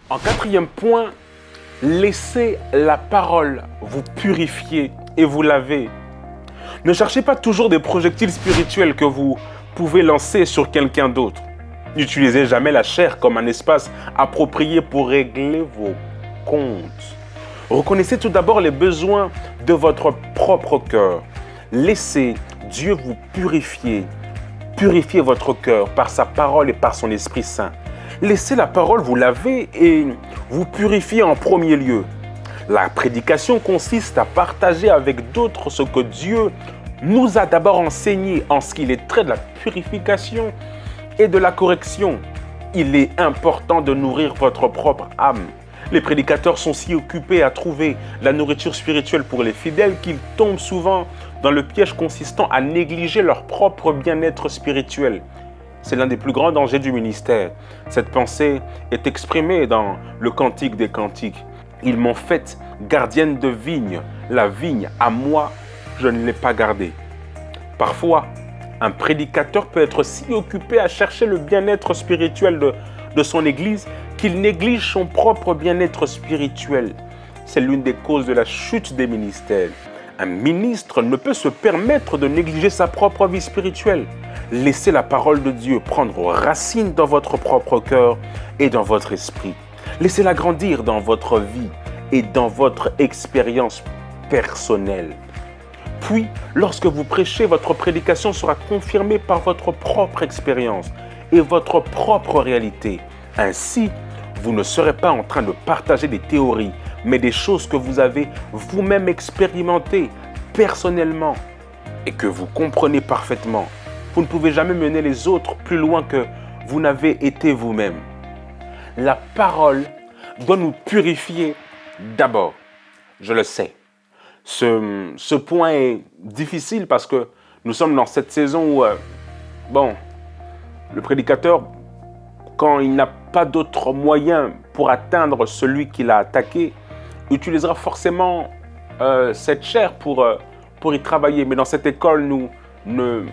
En quatrième point, laissez la parole vous purifier et vous laver. Ne cherchez pas toujours des projectiles spirituels que vous pouvez lancer sur quelqu'un d'autre. N'utilisez jamais la chair comme un espace approprié pour régler vos comptes. Reconnaissez tout d'abord les besoins de votre propre cœur. Laissez Dieu vous purifier. Purifiez votre cœur par sa parole et par son Esprit Saint. Laissez la parole vous laver et vous purifier en premier lieu. La prédication consiste à partager avec d'autres ce que Dieu nous a d'abord enseigné en ce qu'il est trait de la purification et de la correction. Il est important de nourrir votre propre âme. Les prédicateurs sont si occupés à trouver la nourriture spirituelle pour les fidèles qu'ils tombent souvent dans le piège consistant à négliger leur propre bien-être spirituel. C'est l'un des plus grands dangers du ministère. Cette pensée est exprimée dans le Cantique des Cantiques. Ils m'ont faite gardienne de vigne. La vigne, à moi, je ne l'ai pas gardée. Parfois, un prédicateur peut être si occupé à chercher le bien-être spirituel de son Église qu'il néglige son propre bien-être spirituel. C'est l'une des causes de la chute des ministères. Un ministre ne peut se permettre de négliger sa propre vie spirituelle. Laissez la parole de Dieu prendre racine dans votre propre cœur et dans votre esprit. Laissez-la grandir dans votre vie et dans votre expérience personnelle. Puis, lorsque vous prêchez, votre prédication sera confirmée par votre propre expérience et votre propre réalité. Ainsi, vous ne serez pas en train de partager des théories, mais des choses que vous avez vous-même expérimentées personnellement et que vous comprenez parfaitement. Vous ne pouvez jamais mener les autres plus loin que vous n'avez été vous-même. La parole doit nous purifier d'abord. Je le sais. Ce point est difficile parce que nous sommes dans cette saison où, le prédicateur, quand il n'a pas d'autre moyen pour atteindre celui qu'il a attaqué, utilisera forcément cette chair pour y travailler. Mais dans cette école, nous ne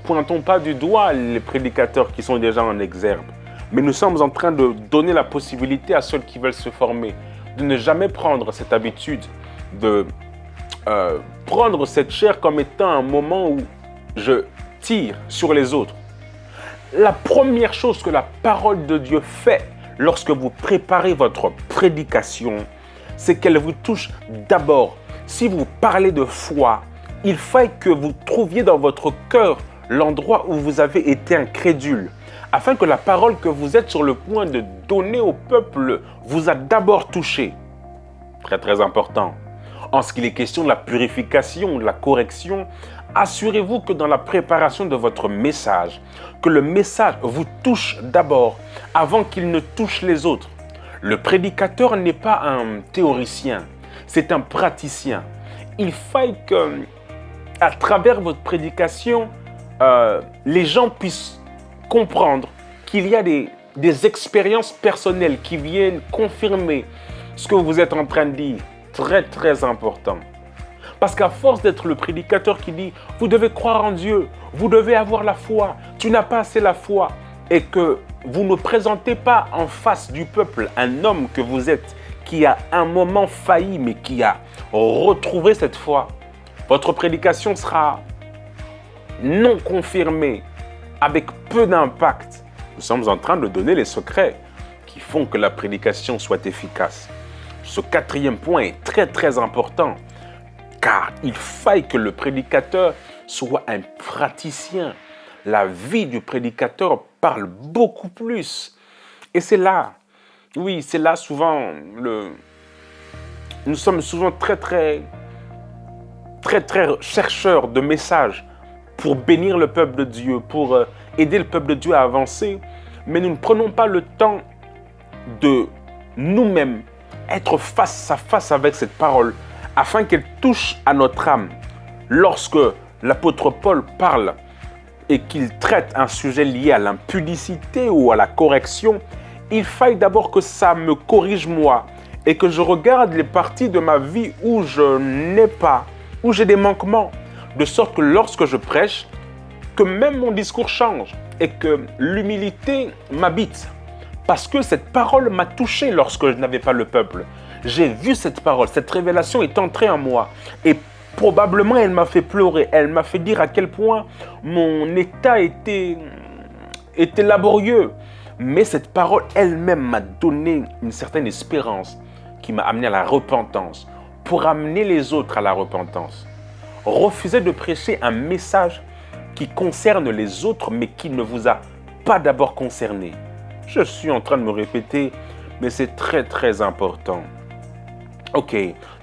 pointons pas du doigt les prédicateurs qui sont déjà en exergue. Mais nous sommes en train de donner la possibilité à ceux qui veulent se former de ne jamais prendre cette habitude de prendre cette chair comme étant un moment où je tire sur les autres. La première chose que la parole de Dieu fait lorsque vous préparez votre prédication, c'est qu'elle vous touche d'abord. Si vous parlez de foi, il faut que vous trouviez dans votre cœur l'endroit où vous avez été incrédule, afin que la parole que vous êtes sur le point de donner au peuple vous a d'abord touché. Très très important. En ce qu'il est question de la purification, de la correction, assurez-vous que dans la préparation de votre message, que le message vous touche d'abord avant qu'il ne touche les autres. Le prédicateur n'est pas un théoricien, c'est un praticien. Il faut que, à travers votre prédication, les gens puissent comprendre qu'il y a des expériences personnelles qui viennent confirmer ce que vous êtes en train de dire. Très, très important. Parce qu'à force d'être le prédicateur qui dit « Vous devez croire en Dieu, vous devez avoir la foi, tu n'as pas assez la foi » et que vous ne présentez pas en face du peuple un homme que vous êtes qui a un moment failli mais qui a retrouvé cette foi, votre prédication sera non confirmée, avec peu d'impact. Nous sommes en train de donner les secrets qui font que la prédication soit efficace. Ce quatrième point est très très important, car il faut que le prédicateur soit un praticien. La vie du prédicateur parle beaucoup plus. Et c'est là, oui, c'est là souvent, nous sommes souvent très chercheurs de messages pour bénir le peuple de Dieu, pour aider le peuple de Dieu à avancer, mais nous ne prenons pas le temps de nous-mêmes être face à face avec cette parole afin qu'elle touche à notre âme. Lorsque l'apôtre Paul parle et qu'il traite un sujet lié à l'impudicité ou à la correction, il faille d'abord que ça me corrige moi et que je regarde les parties de ma vie où je n'ai pas, où j'ai des manquements, de sorte que lorsque je prêche, que même mon discours change et que l'humilité m'habite. Parce que cette parole m'a touché lorsque je n'avais pas le peuple. J'ai vu cette parole, cette révélation est entrée en moi. Et probablement, elle m'a fait pleurer. Elle m'a fait dire à quel point mon état était laborieux. Mais cette parole elle-même m'a donné une certaine espérance qui m'a amené à la repentance, pour amener les autres à la repentance. Refusez de prêcher un message qui concerne les autres, mais qui ne vous a pas d'abord concerné. Je suis en train de me répéter, mais c'est très très important. Ok,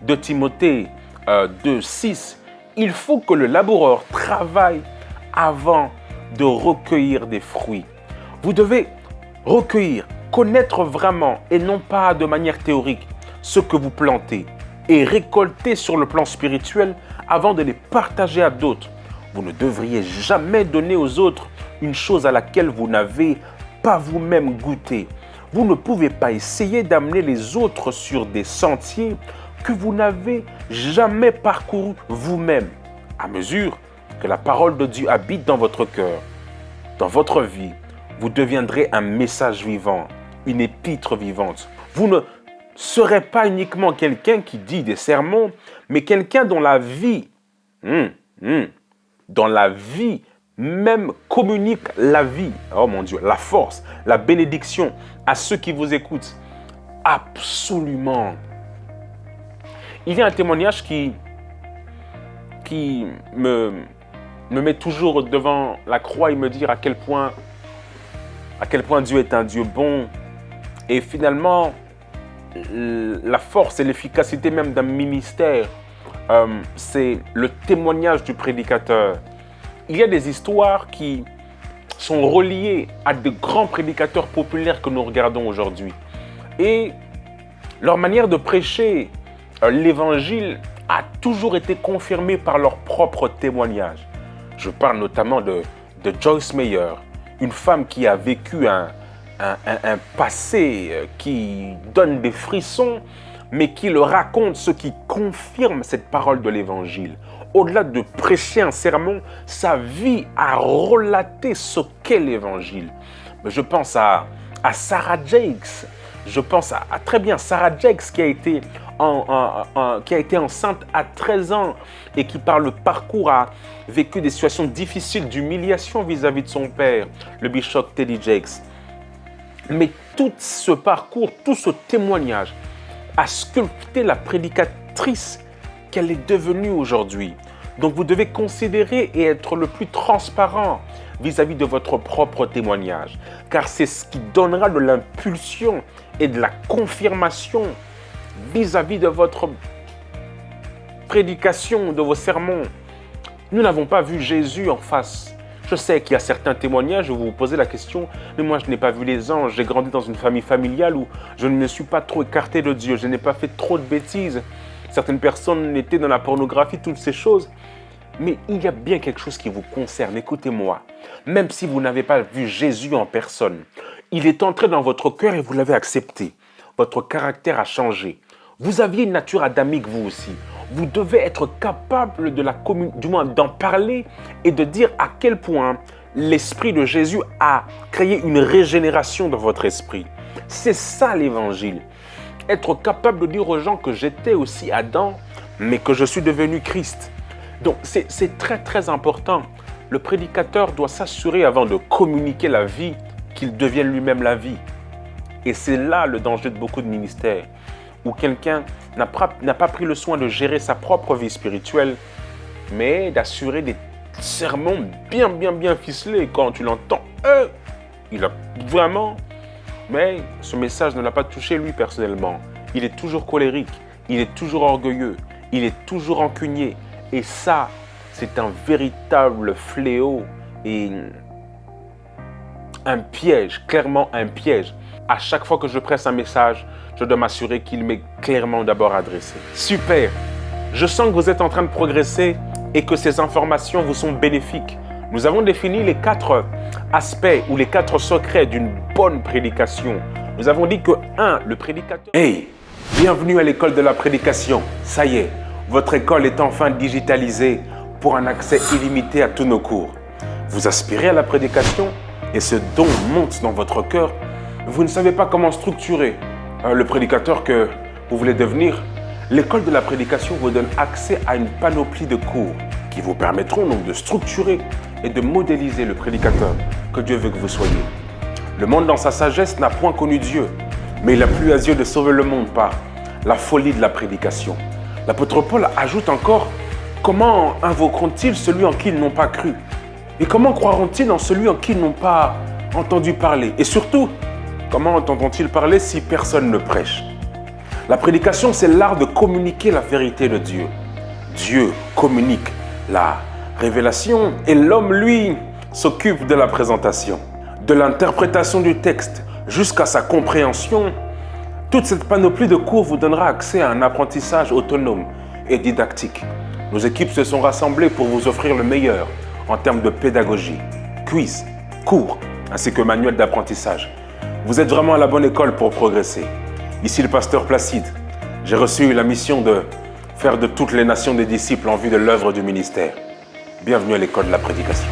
de Timothée 2:6, il faut que le laboureur travaille avant de recueillir des fruits. Vous devez recueillir, connaître vraiment et non pas de manière théorique ce que vous plantez et récolter sur le plan spirituel avant de les partager à d'autres. Vous ne devriez jamais donner aux autres une chose à laquelle vous n'avez pas vous-même goûté. Vous ne pouvez pas essayer d'amener les autres sur des sentiers que vous n'avez jamais parcourus vous-même. À mesure que la parole de Dieu habite dans votre cœur, dans votre vie, vous deviendrez un message vivant, une épître vivante. Vous ne serez pas uniquement quelqu'un qui dit des sermons, mais quelqu'un dont la vie, même communique la vie, oh mon Dieu, la force, la bénédiction à ceux qui vous écoutent. Absolument. Il y a un témoignage qui me met toujours devant la croix et me dire à quel point Dieu est un Dieu bon. Et finalement, la force et l'efficacité même d'un ministère, c'est le témoignage du prédicateur. Il y a des histoires qui sont reliées à de grands prédicateurs populaires que nous regardons aujourd'hui. Et leur manière de prêcher l'évangile a toujours été confirmée par leur propre témoignage. Je parle notamment de Joyce Meyer, une femme qui a vécu un passé qui donne des frissons, mais qui le raconte, ce qui confirme cette parole de l'évangile. Au-delà de prêcher un sermon, sa vie a relaté ce qu'est l'évangile. Je pense à Sarah Jakes. Je pense à très bien Sarah Jakes qui a été enceinte à 13 ans et qui par le parcours a vécu des situations difficiles d'humiliation vis-à-vis de son père, le bishop T.D. Jakes. Mais tout ce parcours, tout ce témoignage a sculpté la prédicatrice qu'elle est devenue aujourd'hui. Donc vous devez considérer et être le plus transparent vis-à-vis de votre propre témoignage, car c'est ce qui donnera de l'impulsion et de la confirmation vis-à-vis de votre prédication, de vos sermons. Nous n'avons pas vu Jésus en face. Je sais qu'il y a certains témoignages où vous vous posez la question, mais moi je n'ai pas vu les anges, j'ai grandi dans une famille familiale où je ne me suis pas trop écarté de Dieu, je n'ai pas fait trop de bêtises. Certaines personnes étaient dans la pornographie, toutes ces choses. Mais il y a bien quelque chose qui vous concerne, écoutez-moi. Même si vous n'avez pas vu Jésus en personne, il est entré dans votre cœur et vous l'avez accepté. Votre caractère a changé. Vous aviez une nature adamique vous aussi. Vous devez être capable du moins d'en parler et de dire à quel point l'Esprit de Jésus a créé une régénération dans votre esprit. C'est ça l'évangile. Être capable de dire aux gens que j'étais aussi Adam, mais que je suis devenu Christ. Donc c'est très très important. Le prédicateur doit s'assurer avant de communiquer la vie qu'il devienne lui-même la vie. Et c'est là le danger de beaucoup de ministères, où quelqu'un n'a pas pris le soin de gérer sa propre vie spirituelle, mais d'assurer des sermons bien ficelés. Quand tu l'entends, il a vraiment... Mais ce message ne l'a pas touché lui personnellement. Il est toujours colérique, il est toujours orgueilleux, il est toujours rancunier. Et ça, c'est un véritable fléau et un piège, clairement un piège. À chaque fois que je presse un message, je dois m'assurer qu'il m'est clairement d'abord adressé. Super! Je sens que vous êtes en train de progresser et que ces informations vous sont bénéfiques. Nous avons défini les 4 aspects ou les 4 secrets d'une bonne prédication. Nous avons dit que 1, le prédicateur... Hey! Bienvenue à l'école de la prédication. Ça y est, votre école est enfin digitalisée pour un accès illimité à tous nos cours. Vous aspirez à la prédication et ce don monte dans votre cœur. vous ne savez pas comment structurer le prédicateur que vous voulez devenir, l'école de la prédication vous donne accès à une panoplie de cours qui vous permettront donc de structurer et de modéliser le prédicateur que Dieu veut que vous soyez. Le monde dans sa sagesse n'a point connu Dieu, mais il a plu à Dieu de sauver le monde par la folie de la prédication. L'apôtre Paul ajoute encore: comment invoqueront-ils celui en qui ils n'ont pas cru? Et comment croiront-ils en celui en qui ils n'ont pas entendu parler? Et surtout, comment entendront-ils parler si personne ne prêche? La prédication, c'est l'art de communiquer la vérité de Dieu. Dieu communique la révélation et l'homme, lui, s'occupe de la présentation. De l'interprétation du texte jusqu'à sa compréhension, toute cette panoplie de cours vous donnera accès à un apprentissage autonome et didactique. Nos équipes se sont rassemblées pour vous offrir le meilleur en termes de pédagogie, quiz, cours, ainsi que manuel d'apprentissage. Vous êtes vraiment à la bonne école pour progresser. Ici le pasteur Placide. J'ai reçu la mission de faire de toutes les nations des disciples en vue de l'œuvre du ministère. Bienvenue à l'école de la prédication.